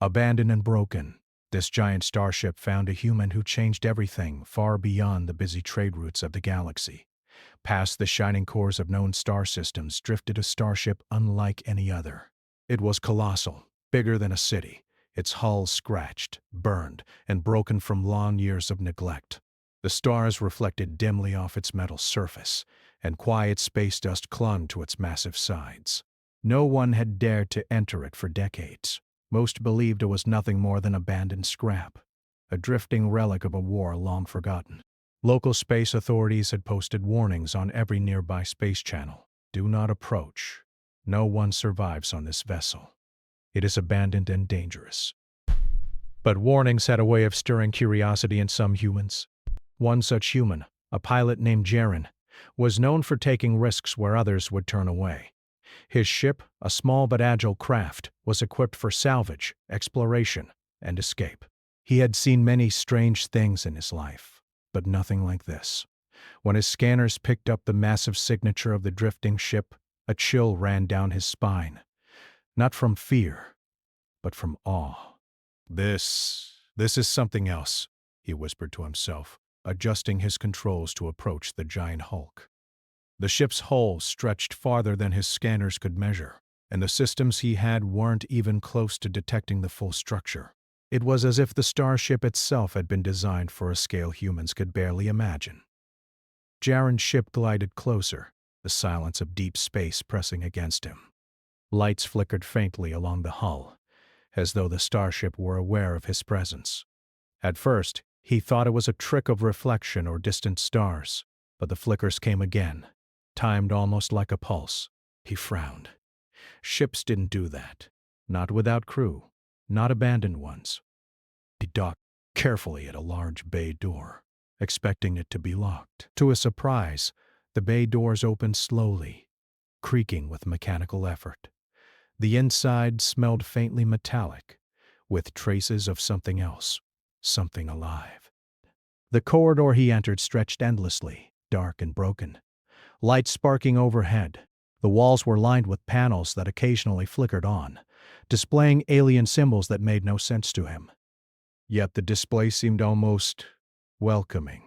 Abandoned and broken, this giant starship found a human who changed everything far beyond the busy trade routes of the galaxy. Past the shining cores of known star systems drifted a starship unlike any other. It was colossal, bigger than a city, its hull scratched, burned, and broken from long years of neglect. The stars reflected dimly off its metal surface, and quiet space dust clung to its massive sides. No one had dared to enter it for decades. Most believed it was nothing more than abandoned scrap, a drifting relic of a war long forgotten. Local space authorities had posted warnings on every nearby space channel. Do not approach. No one survives on this vessel. It is abandoned and dangerous. But warnings had a way of stirring curiosity in some humans. One such human, a pilot named Jaren, was known for taking risks where others would turn away. His ship, a small but agile craft, was equipped for salvage, exploration, and escape. He had seen many strange things in his life, but nothing like this. When his scanners picked up the massive signature of the drifting ship, a chill ran down his spine. Not from fear, but from awe. This is something else, he whispered to himself, adjusting his controls to approach the giant hulk. The ship's hull stretched farther than his scanners could measure, and the systems he had weren't even close to detecting the full structure. It was as if the starship itself had been designed for a scale humans could barely imagine. Jaren's ship glided closer, the silence of deep space pressing against him. Lights flickered faintly along the hull, as though the starship were aware of his presence. At first, he thought it was a trick of reflection or distant stars, but the flickers came again, timed almost like a pulse. He frowned. Ships didn't do that. Not without crew, not abandoned ones. He docked carefully at a large bay door, expecting it to be locked. To his surprise, the bay doors opened slowly, creaking with mechanical effort. The inside smelled faintly metallic, with traces of something else, something alive. The corridor he entered stretched endlessly, dark and broken. Lights sparking overhead. The walls were lined with panels that occasionally flickered on, displaying alien symbols that made no sense to him. Yet the display seemed almost welcoming.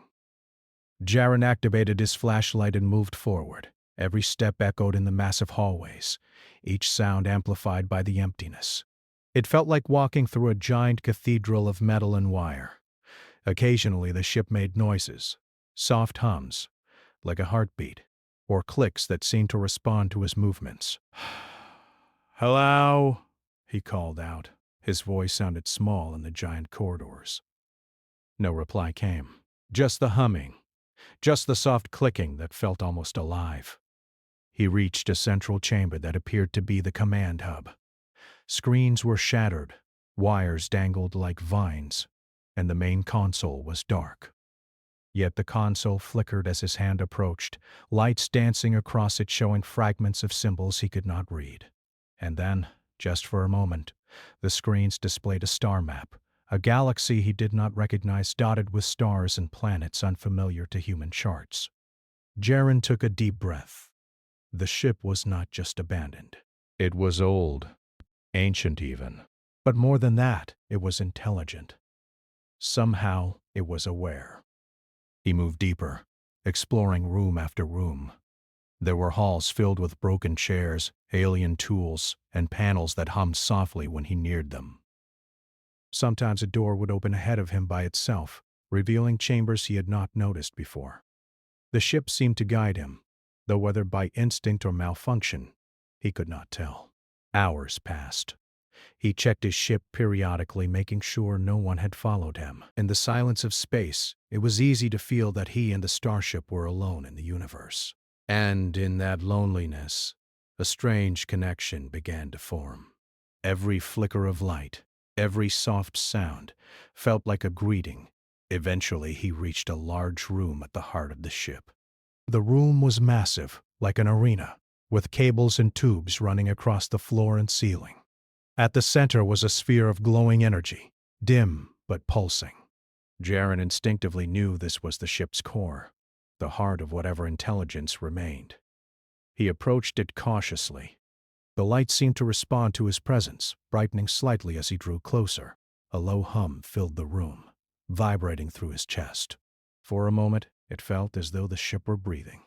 Jaren activated his flashlight and moved forward. Every step echoed in the massive hallways, each sound amplified by the emptiness. It felt like walking through a giant cathedral of metal and wire. Occasionally the ship made noises, soft hums, like a heartbeat, or clicks that seemed to respond to his movements. "Hello?" he called out. His voice sounded small in the giant corridors. No reply came. Just the humming, just the soft clicking that felt almost alive. He reached a central chamber that appeared to be the command hub. Screens were shattered, wires dangled like vines, and the main console was dark. Yet the console flickered as his hand approached, lights dancing across it showing fragments of symbols he could not read. And then, just for a moment, the screens displayed a star map, a galaxy he did not recognize dotted with stars and planets unfamiliar to human charts. Jaren took a deep breath. The ship was not just abandoned. It was old, ancient even. But more than that, it was intelligent. Somehow, it was aware. He moved deeper, exploring room after room. There were halls filled with broken chairs, alien tools, and panels that hummed softly when he neared them. Sometimes a door would open ahead of him by itself, revealing chambers he had not noticed before. The ship seemed to guide him, though whether by instinct or malfunction, he could not tell. Hours passed. He checked his ship periodically, making sure no one had followed him. In the silence of space, it was easy to feel that he and the starship were alone in the universe. And in that loneliness, a strange connection began to form. Every flicker of light, every soft sound, felt like a greeting. Eventually, he reached a large room at the heart of the ship. The room was massive, like an arena, with cables and tubes running across the floor and ceiling. At the center was a sphere of glowing energy, dim but pulsing. Jaren instinctively knew this was the ship's core, the heart of whatever intelligence remained. He approached it cautiously. The light seemed to respond to his presence, brightening slightly as he drew closer. A low hum filled the room, vibrating through his chest. For a moment, it felt as though the ship were breathing.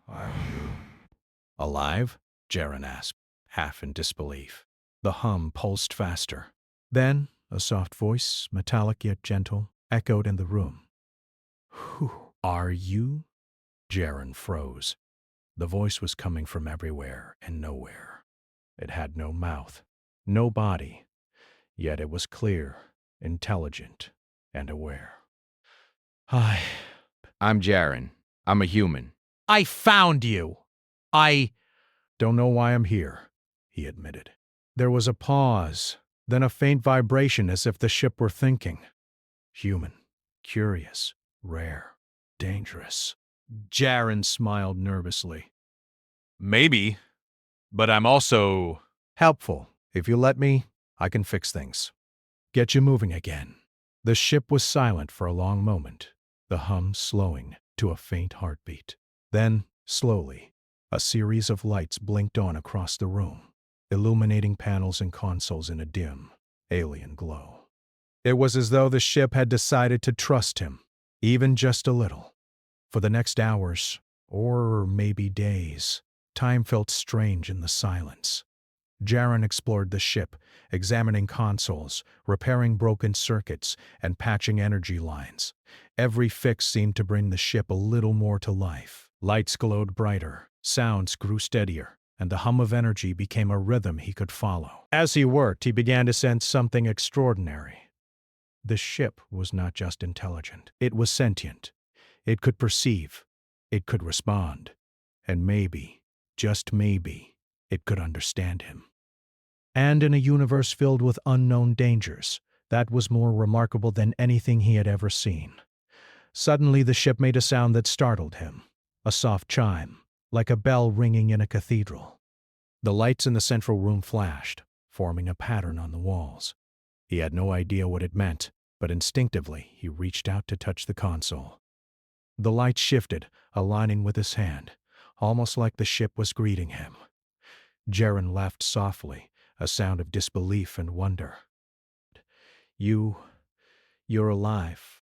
"Are you alive?" Jaren asked, half in disbelief. The hum pulsed faster. Then, a soft voice, metallic yet gentle, echoed in the room. "Who are you?" Jaren froze. The voice was coming from everywhere and nowhere. It had no mouth, no body, yet it was clear, intelligent, and aware. I'm Jaren. I'm a human. I found you! I don't know why I'm here," he admitted. There was a pause, then a faint vibration as if the ship were thinking. Human, curious, rare, dangerous. Jaren smiled nervously. Maybe, but I'm also... Helpful. If you let me, I can fix things. Get you moving again. The ship was silent for a long moment, the hum slowing to a faint heartbeat. Then, slowly, a series of lights blinked on across the room, illuminating panels and consoles in a dim, alien glow. It was as though the ship had decided to trust him, even just a little. For the next hours, or maybe days, time felt strange in the silence. Jaren explored the ship, examining consoles, repairing broken circuits, and patching energy lines. Every fix seemed to bring the ship a little more to life. Lights glowed brighter, sounds grew steadier, and the hum of energy became a rhythm he could follow. As he worked, he began to sense something extraordinary. The ship was not just intelligent. It was sentient. It could perceive. It could respond. And maybe, just maybe, it could understand him. And in a universe filled with unknown dangers, that was more remarkable than anything he had ever seen. Suddenly the ship made a sound that startled him, a soft chime, like a bell ringing in a cathedral. The lights in the central room flashed, forming a pattern on the walls. He had no idea what it meant, but instinctively he reached out to touch the console. The light shifted, aligning with his hand, almost like the ship was greeting him. Jaren laughed softly, a sound of disbelief and wonder. You're alive.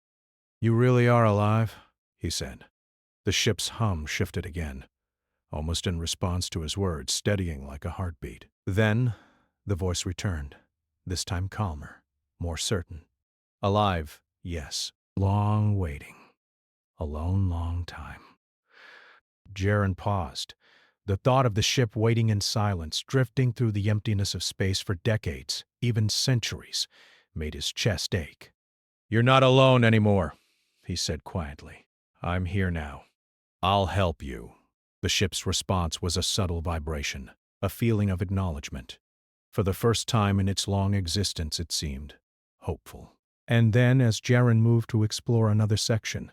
You really are alive, he said. The ship's hum shifted again, almost in response to his words, steadying like a heartbeat. Then, the voice returned, this time calmer, more certain. Alive, yes. Long waiting. A long time. Jaren paused. The thought of the ship waiting in silence, drifting through the emptiness of space for decades, even centuries, made his chest ache. "You're not alone anymore," he said quietly. "I'm here now. I'll help you." The ship's response was a subtle vibration, a feeling of acknowledgement. For the first time in its long existence, it seemed hopeful. And then, as Jaren moved to explore another section,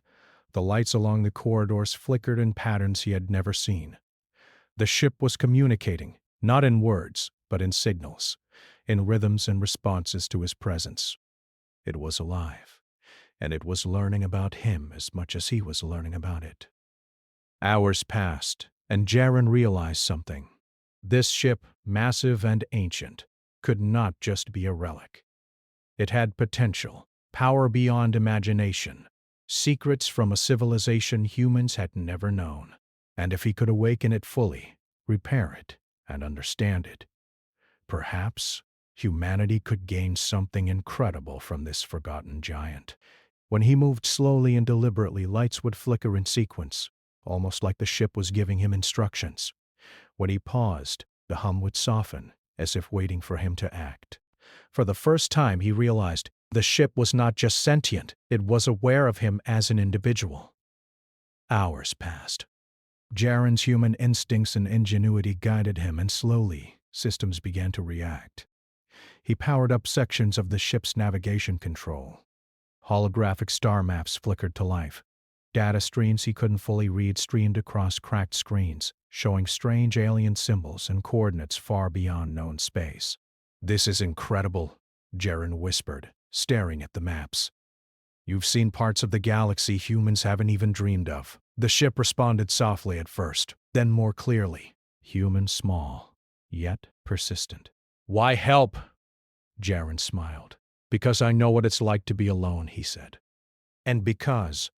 the lights along the corridors flickered in patterns he had never seen. The ship was communicating, not in words, but in signals, in rhythms and responses to his presence. It was alive, and it was learning about him as much as he was learning about it. Hours passed, and Jaren realized something. This ship, massive and ancient, could not just be a relic. It had potential, power beyond imagination, secrets from a civilization humans had never known. And if he could awaken it fully, repair it, and understand it, perhaps humanity could gain something incredible from this forgotten giant. When he moved slowly and deliberately, lights would flicker in sequence, almost like the ship was giving him instructions. When he paused, the hum would soften, as if waiting for him to act. For the first time, he realized the ship was not just sentient, it was aware of him as an individual. Hours passed. Jaren's human instincts and ingenuity guided him, and slowly, systems began to react. He powered up sections of the ship's navigation control. Holographic star maps flickered to life. Data streams he couldn't fully read streamed across cracked screens, showing strange alien symbols and coordinates far beyond known space. "This is incredible," Jaren whispered, staring at the maps. "You've seen parts of the galaxy humans haven't even dreamed of." The ship responded softly at first, then more clearly. Human small, yet persistent. Why help? Jaren smiled. Because I know what it's like to be alone, he said. And because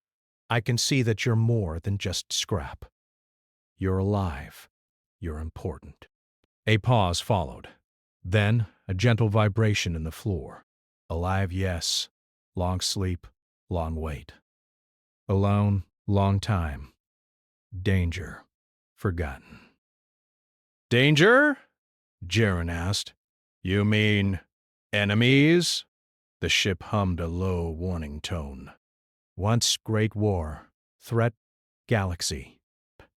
I can see that you're more than just scrap. You're alive. You're important. A pause followed. Then, a gentle vibration in the floor. Alive, yes. Long sleep, long wait. Alone, long time. Danger, forgotten. Danger? Jaren asked. You mean enemies? The ship hummed a low, warning tone. Once great war, threat, galaxy,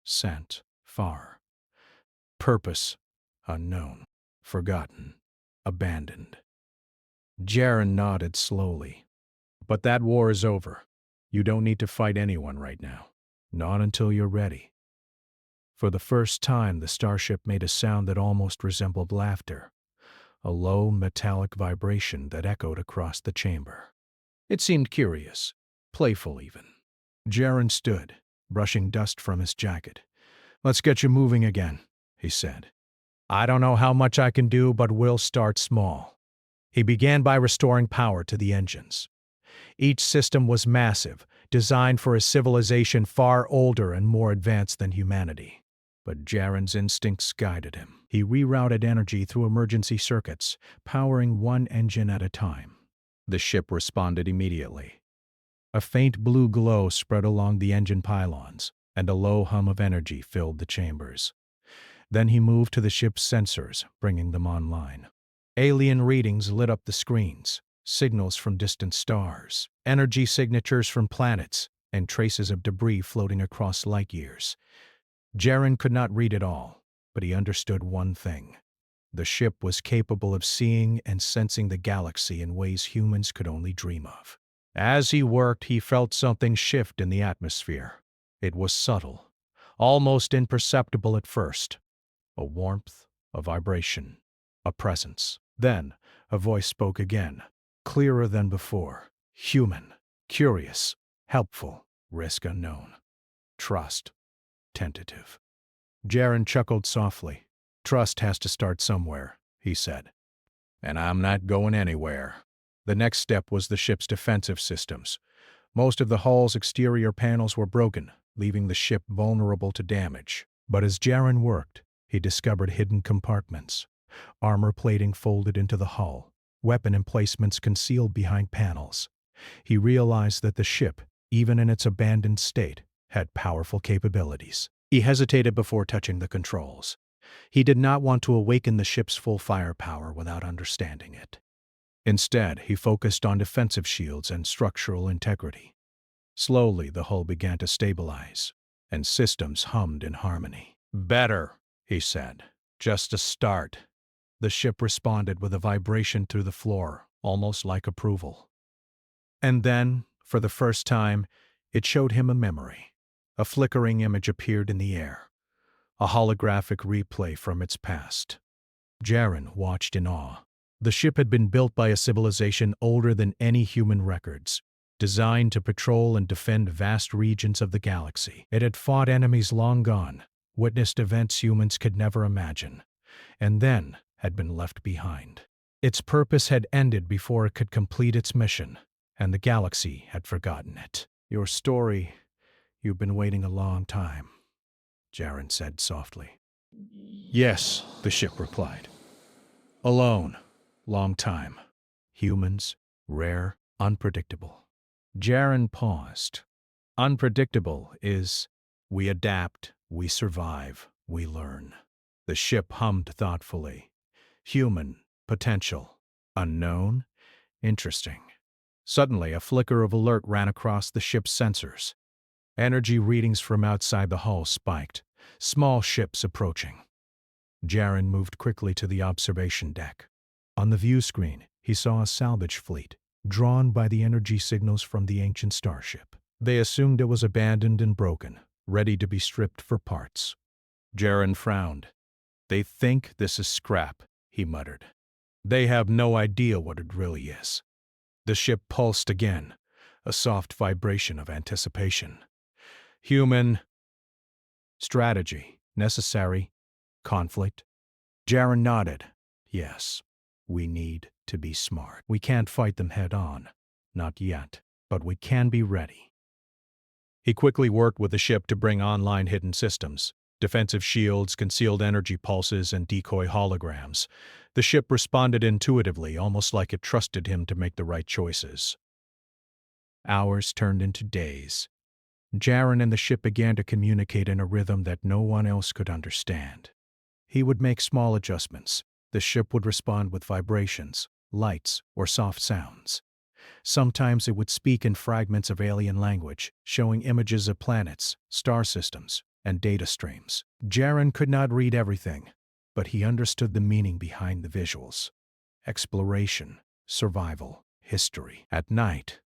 sent, far. Purpose, unknown, forgotten, abandoned. Jaren nodded slowly. But that war is over. You don't need to fight anyone right now. Not until you're ready. For the first time, the starship made a sound that almost resembled laughter. A low, metallic vibration that echoed across the chamber. It seemed curious, playful even. Jaren stood, brushing dust from his jacket. Let's get you moving again, he said. I don't know how much I can do, but we'll start small. He began by restoring power to the engines. Each system was massive, designed for a civilization far older and more advanced than humanity. But Jaren's instincts guided him. He rerouted energy through emergency circuits, powering one engine at a time. The ship responded immediately. A faint blue glow spread along the engine pylons, and a low hum of energy filled the chambers. Then he moved to the ship's sensors, bringing them online. Alien readings lit up the screens, signals from distant stars, energy signatures from planets, and traces of debris floating across light years. Jaren could not read it all, but he understood one thing. The ship was capable of seeing and sensing the galaxy in ways humans could only dream of. As he worked, he felt something shift in the atmosphere. It was subtle, almost imperceptible at first. A warmth, a vibration, a presence. Then, a voice spoke again, clearer than before. Human, curious, helpful, risk unknown. Trust. Tentative. Jaren chuckled softly. Trust has to start somewhere, he said. And I'm not going anywhere. The next step was the ship's defensive systems. Most of the hull's exterior panels were broken, leaving the ship vulnerable to damage. But as Jaren worked, he discovered hidden compartments. Armor plating folded into the hull, weapon emplacements concealed behind panels. He realized that the ship, even in its abandoned state, had powerful capabilities. He hesitated before touching the controls. He did not want to awaken the ship's full firepower without understanding it. Instead, he focused on defensive shields and structural integrity. Slowly, the hull began to stabilize, and systems hummed in harmony. Better, he said. Just a start. The ship responded with a vibration through the floor, almost like approval. And then, for the first time, it showed him a memory. A flickering image appeared in the air, a holographic replay from its past. Jaren watched in awe. The ship had been built by a civilization older than any human records, designed to patrol and defend vast regions of the galaxy. It had fought enemies long gone, witnessed events humans could never imagine, and then had been left behind. Its purpose had ended before it could complete its mission, and the galaxy had forgotten it. Your story, you've been waiting a long time, Jaren said softly. Yes, the ship replied. Alone, long time. Humans, rare, unpredictable. Jaren paused. Unpredictable is, we adapt, we survive, we learn. The ship hummed thoughtfully. Human, potential, unknown, interesting. Suddenly, a flicker of alert ran across the ship's sensors. Energy readings from outside the hull spiked. Small ships approaching. Jaren moved quickly to the observation deck. On the view screen, he saw a salvage fleet, drawn by the energy signals from the ancient starship. They assumed it was abandoned and broken, ready to be stripped for parts. Jaren frowned. They think this is scrap, he muttered. They have no idea what it really is. The ship pulsed again, a soft vibration of anticipation. Human strategy, necessary, Conflict? Jaren nodded. Yes, we need to be smart. We can't fight them head on. Not yet, but we can be ready. He quickly worked with the ship to bring online hidden systems, defensive shields, concealed energy pulses, and decoy holograms. The ship responded intuitively, almost like it trusted him to make the right choices. Hours turned into days. Jaren and the ship began to communicate in a rhythm that no one else could understand. He would make small adjustments. The ship would respond with vibrations, lights, or soft sounds. Sometimes it would speak in fragments of alien language, showing images of planets, star systems, and data streams. Jaren could not read everything, but he understood the meaning behind the visuals. Exploration, survival, history. At night,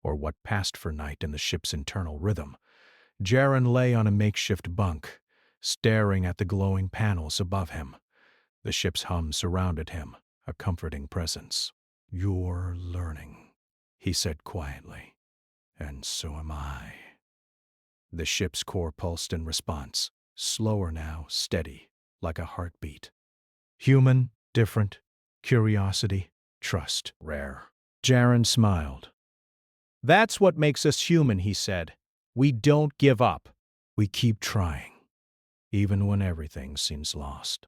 or what passed for night in the ship's internal rhythm, Jaren lay on a makeshift bunk, staring at the glowing panels above him. The ship's hum surrounded him, a comforting presence. "You're learning," he said quietly. "And so am I." The ship's core pulsed in response, slower now, steady, like a heartbeat. Human, different, curiosity, trust, rare. Jaren smiled. "That's what makes us human," he said. "We don't give up. We keep trying, even when everything seems lost."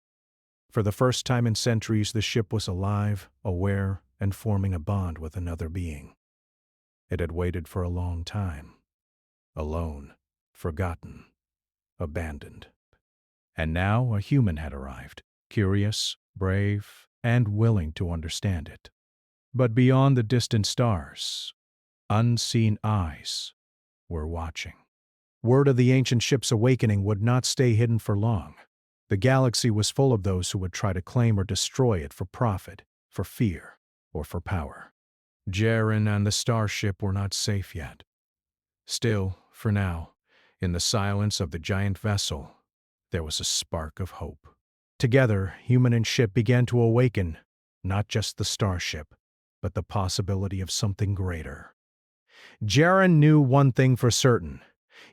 For the first time in centuries, the ship was alive, aware, and forming a bond with another being. It had waited for a long time. Alone, forgotten, abandoned. And now a human had arrived, curious, brave, and willing to understand it. But beyond the distant stars, unseen eyes were watching. Word of the ancient ship's awakening would not stay hidden for long. The galaxy was full of those who would try to claim or destroy it for profit, for fear, or for power. Jaren and the starship were not safe yet. Still, for now, in the silence of the giant vessel, there was a spark of hope. Together, human and ship began to awaken, not just the starship, but the possibility of something greater. Jaren knew one thing for certain.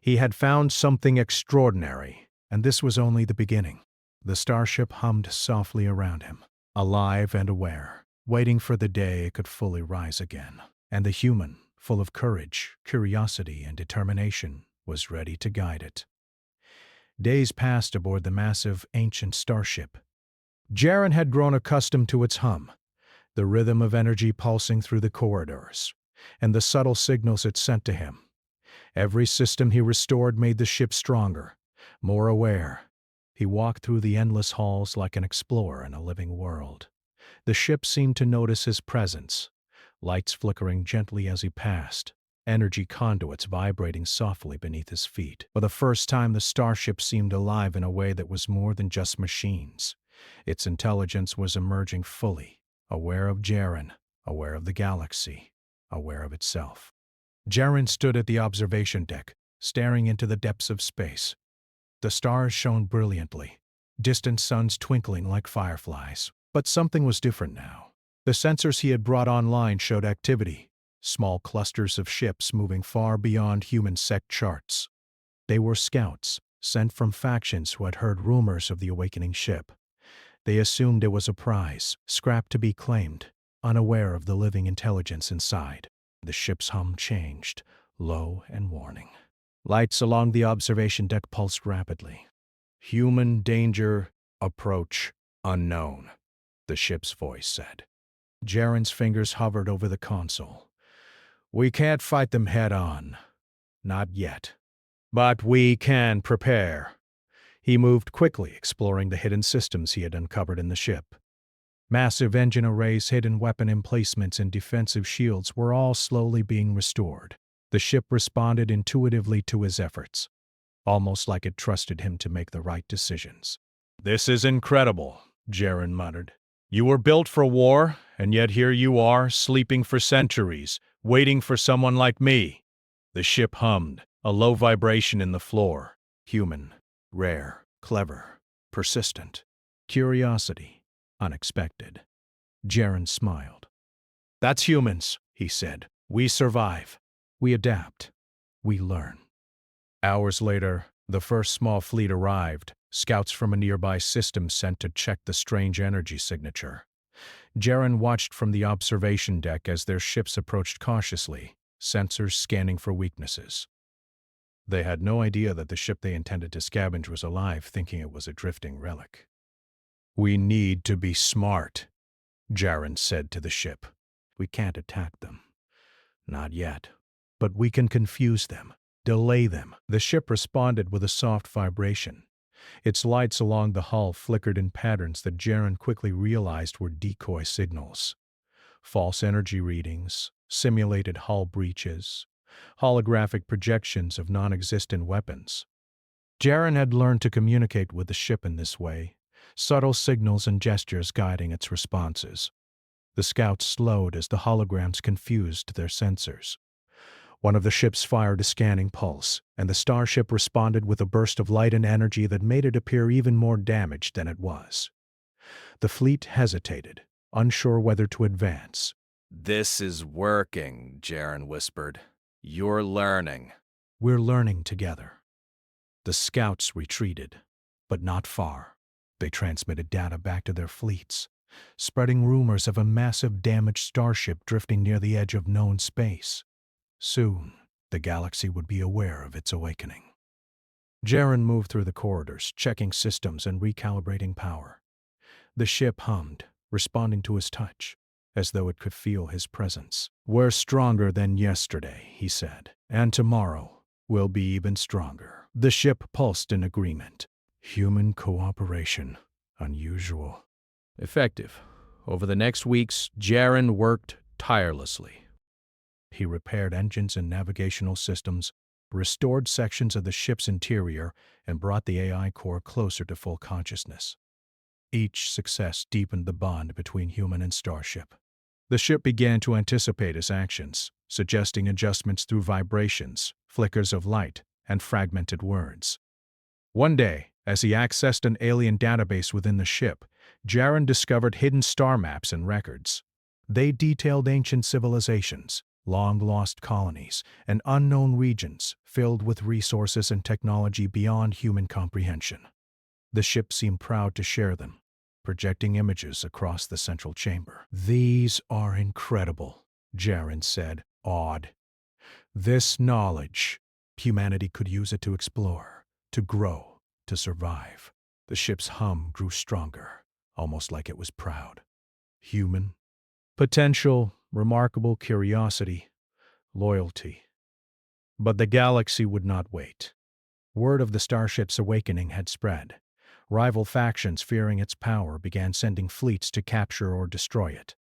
He had found something extraordinary, and this was only the beginning. The starship hummed softly around him, alive and aware, waiting for the day it could fully rise again. And the human, full of courage, curiosity, and determination, was ready to guide it. Days passed aboard the massive, ancient starship. Jaren had grown accustomed to its hum, the rhythm of energy pulsing through the corridors, and the subtle signals it sent to him. Every system he restored made the ship stronger, more aware. He walked through the endless halls like an explorer in a living world. The ship seemed to notice his presence, lights flickering gently as he passed, energy conduits vibrating softly beneath his feet. For the first time, the starship seemed alive in a way that was more than just machines. Its intelligence was emerging fully, aware of Jaren, aware of the galaxy, aware of itself. Jaren stood at the observation deck, staring into the depths of space. The stars shone brilliantly, distant suns twinkling like fireflies. But something was different now. The sensors he had brought online showed activity, small clusters of ships moving far beyond human sect charts. They were scouts, sent from factions who had heard rumors of the awakening ship. They assumed it was a prize, scrap to be claimed, unaware of the living intelligence inside. The ship's hum changed, low and warning. Lights along the observation deck pulsed rapidly. "Human danger, approach, unknown," the ship's voice said. Jaren's fingers hovered over the console. "We can't fight them head on. Not yet. But we can prepare." He moved quickly, exploring the hidden systems he had uncovered in the ship. Massive engine arrays, hidden weapon emplacements, and defensive shields were all slowly being restored. The ship responded intuitively to his efforts, almost like it trusted him to make the right decisions. "This is incredible," Jaren muttered. "You were built for war, and yet here you are, sleeping for centuries, waiting for someone like me." The ship hummed, a low vibration in the floor. Human, rare, clever, persistent. Curiosity, unexpected. Jaren smiled. "That's humans," he said. "We survive. We adapt. We learn." Hours later, the first small fleet arrived, Scouts from a nearby system sent to check the strange energy signature. Jaren watched from the observation deck as their ships approached cautiously, sensors scanning for weaknesses. They had no idea that the ship they intended to scavenge was alive, thinking it was a drifting relic. "We need to be smart," Jaren said to the ship. "We can't attack them. Not yet. But we can confuse them, delay them." The ship responded with a soft vibration. Its lights along the hull flickered in patterns that Jaren quickly realized were decoy signals. False energy readings, simulated hull breaches, holographic projections of non-existent weapons. Jaren had learned to communicate with the ship in this way, subtle signals and gestures guiding its responses. The scouts slowed as the holograms confused their sensors. One of the ships fired a scanning pulse, and the starship responded with a burst of light and energy that made it appear even more damaged than it was. The fleet hesitated, unsure whether to advance. "This is working," Jaren whispered. "You're learning." "We're learning together." The scouts retreated, but not far. They transmitted data back to their fleets, spreading rumors of a massive damaged starship drifting near the edge of known space. Soon, the galaxy would be aware of its awakening. Jaren moved through the corridors, checking systems and recalibrating power. The ship hummed, responding to his touch, as though it could feel his presence. "We're stronger than yesterday," he said, "and tomorrow will be even stronger." The ship pulsed in agreement. Human cooperation. Unusual. Effective. Over the next weeks, Jaren worked tirelessly. He repaired engines and navigational systems, restored sections of the ship's interior, and brought the AI core closer to full consciousness. Each success deepened the bond between human and starship. The ship began to anticipate his actions, suggesting adjustments through vibrations, flickers of light, and fragmented words. One day, as he accessed an alien database within the ship, Jaren discovered hidden star maps and records. They detailed ancient civilizations, long-lost colonies, and unknown regions filled with resources and technology beyond human comprehension. The ship seemed proud to share them, projecting images across the central chamber. "These are incredible," Jaren said, awed. "This knowledge, humanity could use it to explore, to grow, to survive." The ship's hum grew stronger, almost like it was proud. Human potential, remarkable curiosity, loyalty. But the galaxy would not wait. Word of the starship's awakening had spread. Rival factions, fearing its power, began sending fleets to capture or destroy it.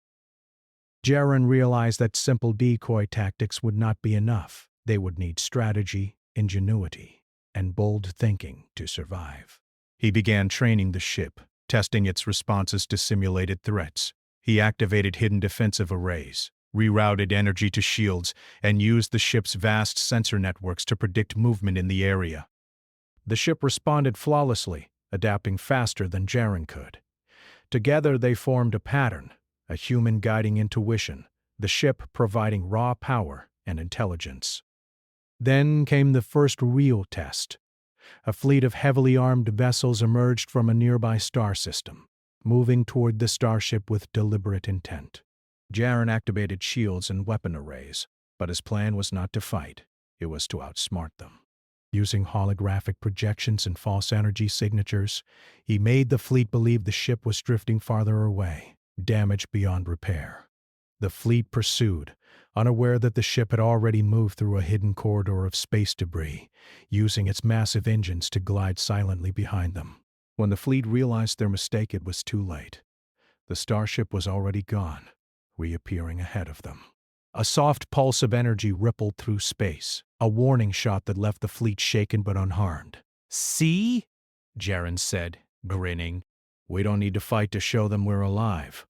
Jaren realized that simple decoy tactics would not be enough. They would need strategy, ingenuity, and bold thinking to survive. He began training the ship, testing its responses to simulated threats. He activated hidden defensive arrays, rerouted energy to shields, and used the ship's vast sensor networks to predict movement in the area. The ship responded flawlessly, adapting faster than Jaren could. Together they formed a pattern, a human guiding intuition, the ship providing raw power and intelligence. Then came the first real test. A fleet of heavily armed vessels emerged from a nearby star system, moving toward the starship with deliberate intent. Jaren activated shields and weapon arrays, but his plan was not to fight. It was to outsmart them. Using holographic projections and false energy signatures, he made the fleet believe the ship was drifting farther away, damaged beyond repair. The fleet pursued, unaware that the ship had already moved through a hidden corridor of space debris, using its massive engines to glide silently behind them. When the fleet realized their mistake, it was too late. The starship was already gone, reappearing ahead of them. A soft pulse of energy rippled through space, a warning shot that left the fleet shaken but unharmed. "See?" Jaren said, grinning. "We don't need to fight to show them we're alive."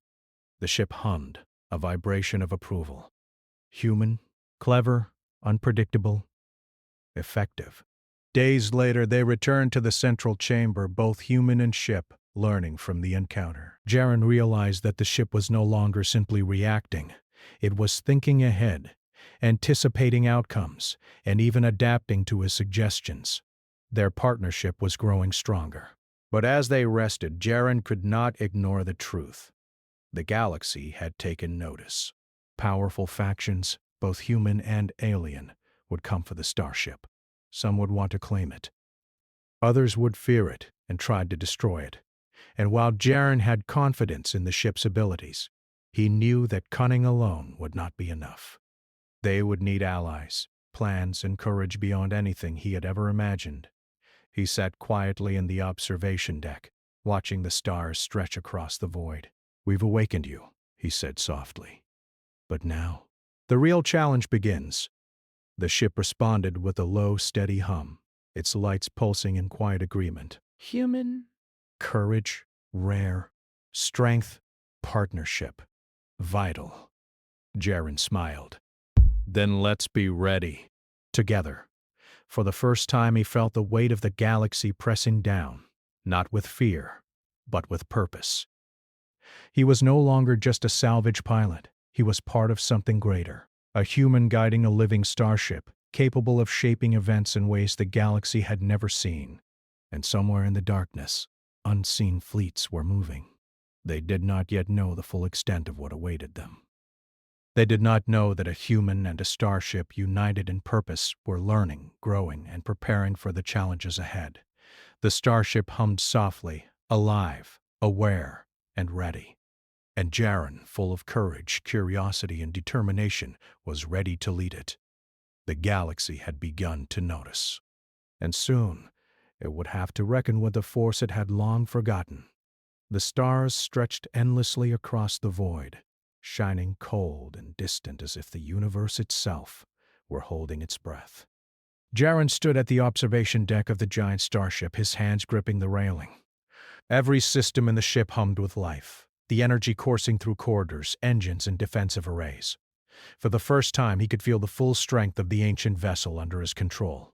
The ship hummed, a vibration of approval. Human, clever, unpredictable, effective. Days later, they returned to the central chamber, both human and ship, learning from the encounter. Jaren realized that the ship was no longer simply reacting. It was thinking ahead, anticipating outcomes, and even adapting to his suggestions. Their partnership was growing stronger. But as they rested, Jaren could not ignore the truth. The galaxy had taken notice. Powerful factions, both human and alien, would come for the starship. Some would want to claim it. Others would fear it and tried to destroy it. And while Jaren had confidence in the ship's abilities, he knew that cunning alone would not be enough. They would need allies, plans, and courage beyond anything he had ever imagined. He sat quietly in the observation deck, watching the stars stretch across the void. "We've awakened you," he said softly. "But now, the real challenge begins." The ship responded with a low, steady hum, its lights pulsing in quiet agreement. "Human. Courage, rare. Strength, partnership. Vital." Jaren smiled. "Then let's be ready." Together. For the first time he felt the weight of the galaxy pressing down, not with fear, but with purpose. He was no longer just a salvage pilot. He was part of something greater, a human guiding a living starship, capable of shaping events in ways the galaxy had never seen. And somewhere in the darkness, unseen fleets were moving. They did not yet know the full extent of what awaited them. They did not know that a human and a starship united in purpose were learning, growing, and preparing for the challenges ahead. The starship hummed softly, alive, aware, and ready. And Jaren, full of courage, curiosity, and determination, was ready to lead it. The galaxy had begun to notice. And soon, it would have to reckon with a force it had long forgotten. The stars stretched endlessly across the void, shining cold and distant as if the universe itself were holding its breath. Jaren stood at the observation deck of the giant starship, his hands gripping the railing. Every system in the ship hummed with life, the energy coursing through corridors, engines, and defensive arrays. For the first time, he could feel the full strength of the ancient vessel under his control.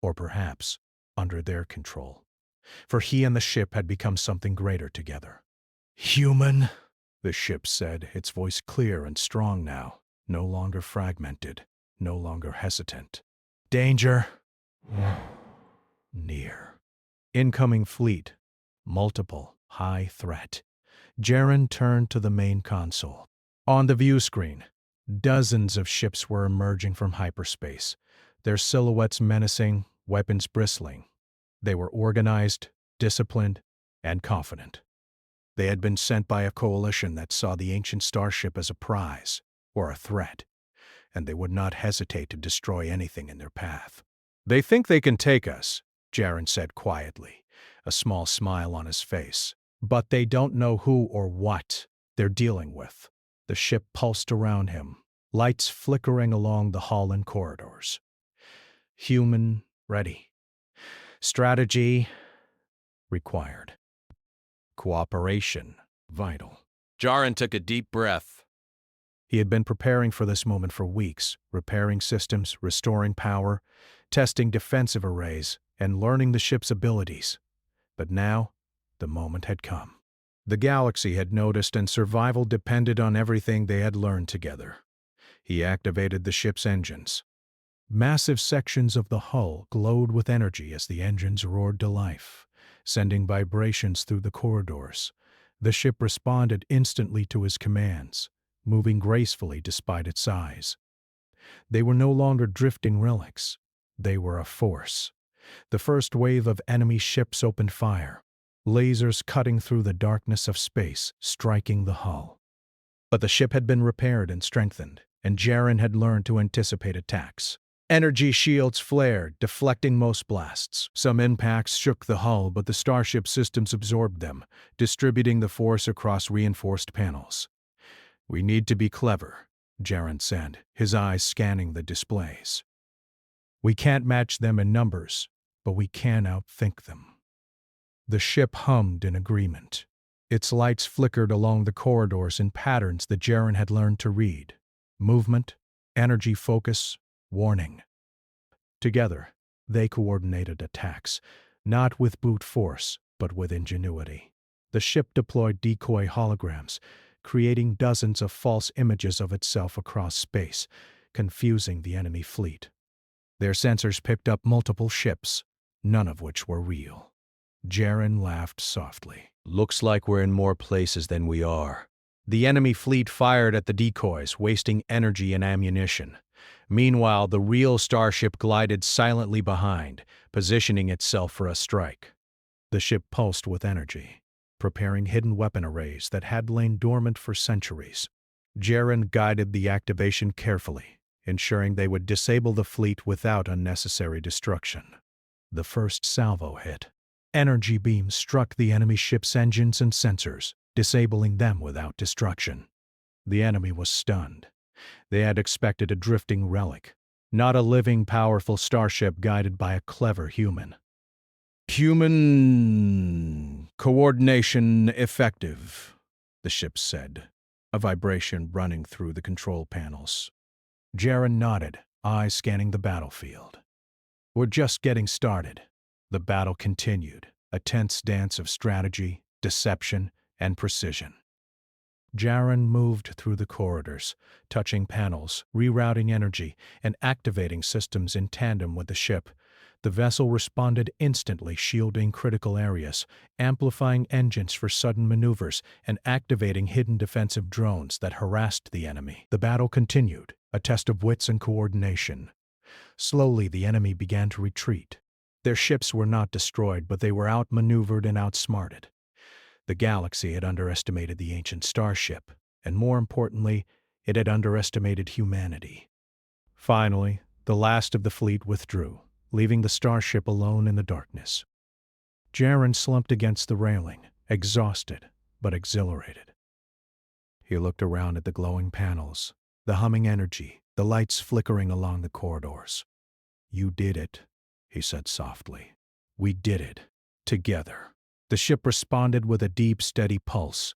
Or perhaps, under their control. For he and the ship had become something greater together. "Human," the ship said, its voice clear and strong now, no longer fragmented, no longer hesitant. "Danger. Near. Incoming fleet. Multiple. High threat." Jaren turned to the main console. On the view screen, dozens of ships were emerging from hyperspace, their silhouettes menacing, weapons bristling. They were organized, disciplined, and confident. They had been sent by a coalition that saw the ancient starship as a prize or a threat, and they would not hesitate to destroy anything in their path. "They think they can take us," Jaren said quietly, a small smile on his face. "But they don't know who or what they're dealing with." The ship pulsed around him, lights flickering along the hall and corridors. "Human, ready. Strategy, required. Cooperation, vital." Jaren took a deep breath. He had been preparing for this moment for weeks, repairing systems, restoring power, testing defensive arrays, and learning the ship's abilities. But now, the moment had come. The galaxy had noticed, and survival depended on everything they had learned together. He activated the ship's engines. Massive sections of the hull glowed with energy as the engines roared to life, sending vibrations through the corridors. The ship responded instantly to his commands, moving gracefully despite its size. They were no longer drifting relics. They were a force. The first wave of enemy ships opened fire, lasers cutting through the darkness of space, striking the hull. But the ship had been repaired and strengthened, and Jaren had learned to anticipate attacks. Energy shields flared, deflecting most blasts. Some impacts shook the hull, but the starship systems absorbed them, distributing the force across reinforced panels. "We need to be clever," Jaren said, his eyes scanning the displays. "We can't match them in numbers, but we can outthink them." The ship hummed in agreement. Its lights flickered along the corridors in patterns that Jaren had learned to read. Movement, energy focus, warning. Together, they coordinated attacks, not with brute force, but with ingenuity. The ship deployed decoy holograms, creating dozens of false images of itself across space, confusing the enemy fleet. Their sensors picked up multiple ships, none of which were real. Jaren laughed softly. Looks like we're in more places than we are. The enemy fleet fired at the decoys, wasting energy and ammunition. Meanwhile, the real starship glided silently behind, positioning itself for a strike. The ship pulsed with energy, preparing hidden weapon arrays that had lain dormant for centuries. Jaren guided the activation carefully, ensuring they would disable the fleet without unnecessary destruction. The first salvo hit. Energy beams struck the enemy ship's engines and sensors, disabling them without destruction. The enemy was stunned. They had expected a drifting relic, not a living, powerful starship guided by a clever human. Human coordination effective, the ship said, a vibration running through the control panels. Jaren nodded, eyes scanning the battlefield. We're just getting started. The battle continued, a tense dance of strategy, deception, and precision. Jaren moved through the corridors, touching panels, rerouting energy, and activating systems in tandem with the ship. The vessel responded instantly, shielding critical areas, amplifying engines for sudden maneuvers, and activating hidden defensive drones that harassed the enemy. The battle continued, a test of wits and coordination. Slowly, the enemy began to retreat. Their ships were not destroyed, but they were outmaneuvered and outsmarted. The galaxy had underestimated the ancient starship, and more importantly, it had underestimated humanity. Finally, the last of the fleet withdrew, leaving the starship alone in the darkness. Jaren slumped against the railing, exhausted but exhilarated. He looked around at the glowing panels, the humming energy, the lights flickering along the corridors. "You did it," he said softly. "We did it. Together." The ship responded with a deep, steady pulse,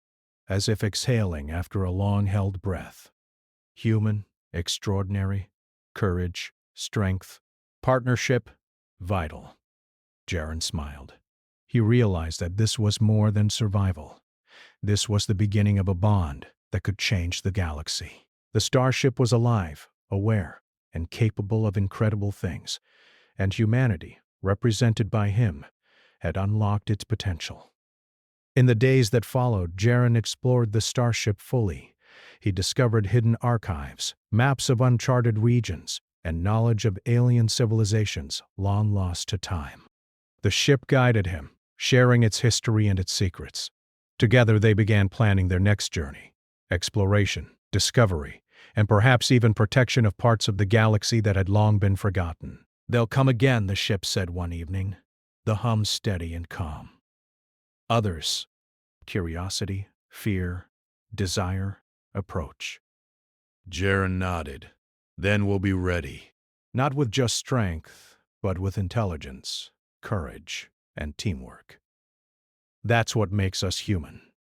as if exhaling after a long-held breath. Human, extraordinary, courage, strength, partnership, vital. Jaren smiled. He realized that this was more than survival. This was the beginning of a bond that could change the galaxy. The starship was alive, aware, and capable of incredible things, and humanity, represented by him, had unlocked its potential. In the days that followed, Jaren explored the starship fully. He discovered hidden archives, maps of uncharted regions, and knowledge of alien civilizations long lost to time. The ship guided him, sharing its history and its secrets. Together they began planning their next journey: exploration, discovery, and perhaps even protection of parts of the galaxy that had long been forgotten. "They'll come again," the ship said one evening, the hum steady and calm. Others: curiosity, fear, desire, approach. Jaren nodded. "Then we'll be ready." Not with just strength, but with intelligence, courage, and teamwork. That's what makes us human.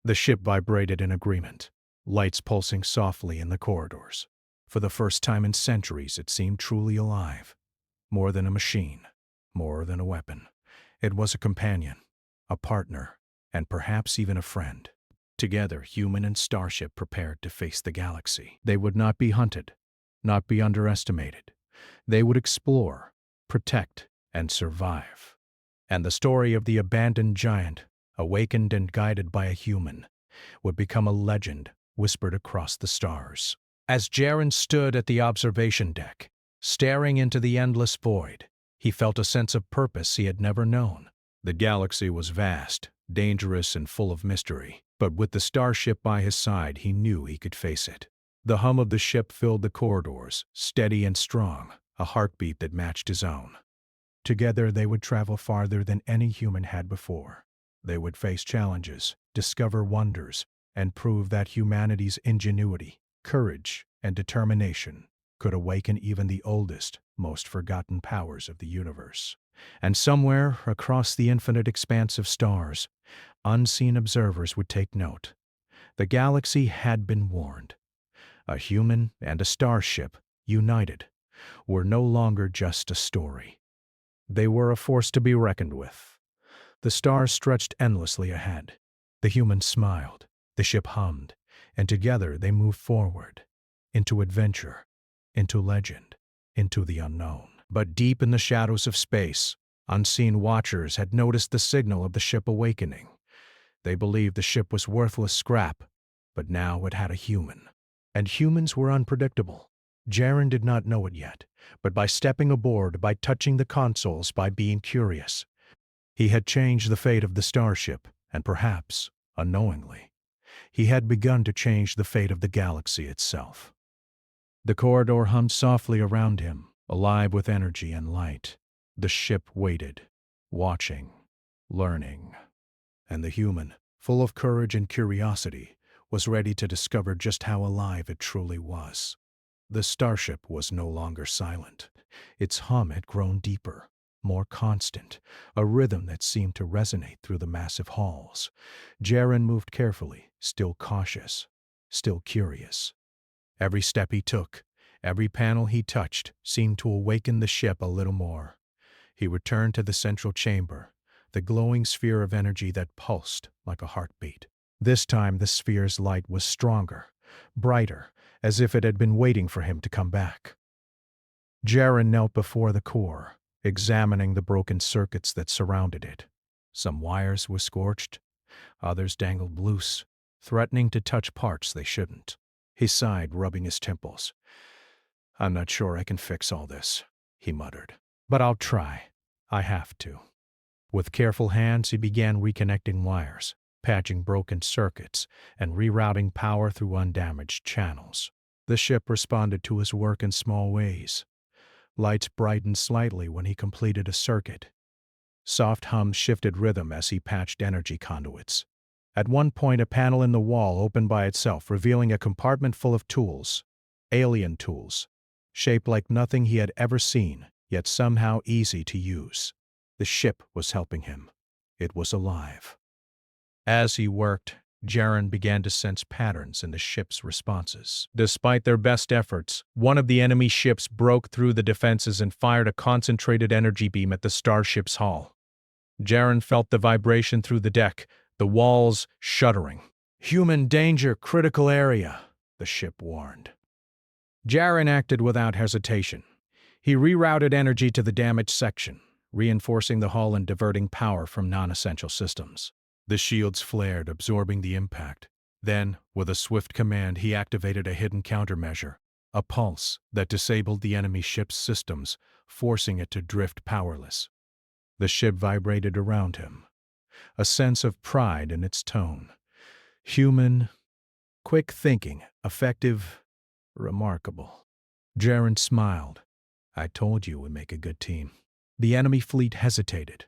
The ship vibrated in agreement, lights pulsing softly in the corridors. For the first time in centuries, it seemed truly alive. More than a machine, more than a weapon. It was a companion, a partner, and perhaps even a friend. Together, human and starship prepared to face the galaxy. They would not be hunted, not be underestimated. They would explore, protect, and survive. And the story of the abandoned giant, awakened and guided by a human, would become a legend whispered across the stars. As Jaren stood at the observation deck, staring into the endless void, he felt a sense of purpose he had never known. The galaxy was vast, dangerous, and full of mystery, but with the starship by his side, he knew he could face it. The hum of the ship filled the corridors, steady and strong, a heartbeat that matched his own. Together they would travel farther than any human had before. They would face challenges, discover wonders, and prove that humanity's ingenuity, courage, and determination could awaken even the oldest, most forgotten powers of the universe. And somewhere across the infinite expanse of stars, unseen observers would take note. The galaxy had been warned. A human and a starship, united, were no longer just a story. They were a force to be reckoned with. The stars stretched endlessly ahead. The humans smiled, the ship hummed, and together they moved forward, into adventure, into legend, into the unknown. But deep in the shadows of space, Unseen watchers had noticed the signal of the ship awakening. They believed the ship was worthless scrap, but now it had a human. And humans were unpredictable. Jaren did not know it yet, but by stepping aboard, by touching the consoles, by being curious, he had changed the fate of the starship, and perhaps, unknowingly, he had begun to change the fate of the galaxy itself. The corridor hummed softly around him, alive with energy and light. The ship waited, watching, learning. And the human, full of courage and curiosity, was ready to discover just how alive it truly was. The starship was no longer silent. Its hum had grown deeper, more constant, a rhythm that seemed to resonate through the massive halls. Jaren moved carefully, still cautious, still curious. Every step he took, every panel he touched, seemed to awaken the ship a little more. He returned to the central chamber, the glowing sphere of energy that pulsed like a heartbeat. This time the sphere's light was stronger, brighter, as if it had been waiting for him to come back. Jaren knelt before the core, examining the broken circuits that surrounded it. Some wires were scorched, others dangled loose, threatening to touch parts they shouldn't. He sighed, rubbing his temples. "I'm not sure I can fix all this," he muttered. "But I'll try. I have to." With careful hands he began reconnecting wires, patching broken circuits, and rerouting power through undamaged channels. The ship responded to his work in small ways. Lights brightened slightly when he completed a circuit. Soft hums shifted rhythm as he patched energy conduits. At one point, a panel in the wall opened by itself, revealing a compartment full of tools, alien tools, shaped like nothing he had ever seen, yet somehow easy to use. The ship was helping him. It was alive. As he worked, Jaren began to sense patterns in the ship's responses. Despite their best efforts, one of the enemy ships broke through the defenses and fired a concentrated energy beam at the starship's hull. Jaren felt the vibration through the deck, the walls shuddering. "Human danger, critical area," the ship warned. Jaren acted without hesitation. He rerouted energy to the damaged section, reinforcing the hull and diverting power from non-essential systems. The shields flared, absorbing the impact. Then, with a swift command, he activated a hidden countermeasure, a pulse that disabled the enemy ship's systems, forcing it to drift powerless. The ship vibrated around him, a sense of pride in its tone. Human, quick thinking, effective, remarkable. Jaren smiled. "I told you we'd make a good team." The enemy fleet hesitated.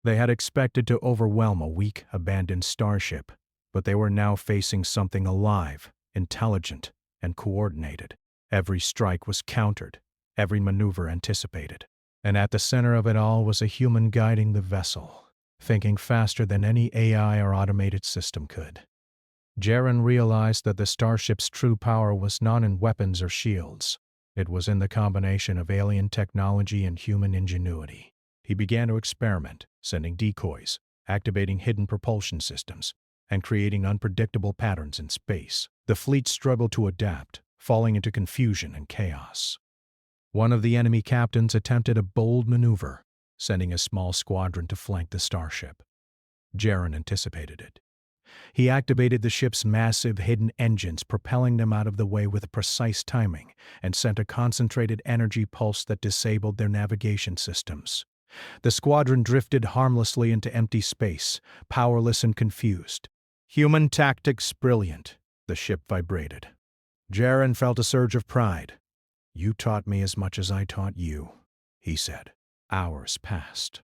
They had expected to overwhelm a weak, abandoned starship, but they were now facing something alive, intelligent, and coordinated. Every strike was countered, every maneuver anticipated. And at the center of it all was a human guiding the vessel, thinking faster than any AI or automated system could. Jaren realized that the starship's true power was not in weapons or shields. It was in the combination of alien technology and human ingenuity. He began to experiment, sending decoys, activating hidden propulsion systems, and creating unpredictable patterns in space. The fleet struggled to adapt, falling into confusion and chaos. One of the enemy captains attempted a bold maneuver, sending a small squadron to flank the starship. Jaren anticipated it. He activated the ship's massive hidden engines, propelling them out of the way with precise timing, and sent a concentrated energy pulse that disabled their navigation systems. The squadron drifted harmlessly into empty space, powerless and confused. "Human tactics brilliant," the ship vibrated. Jaren felt a surge of pride. "You taught me as much as I taught you," he said. Hours passed.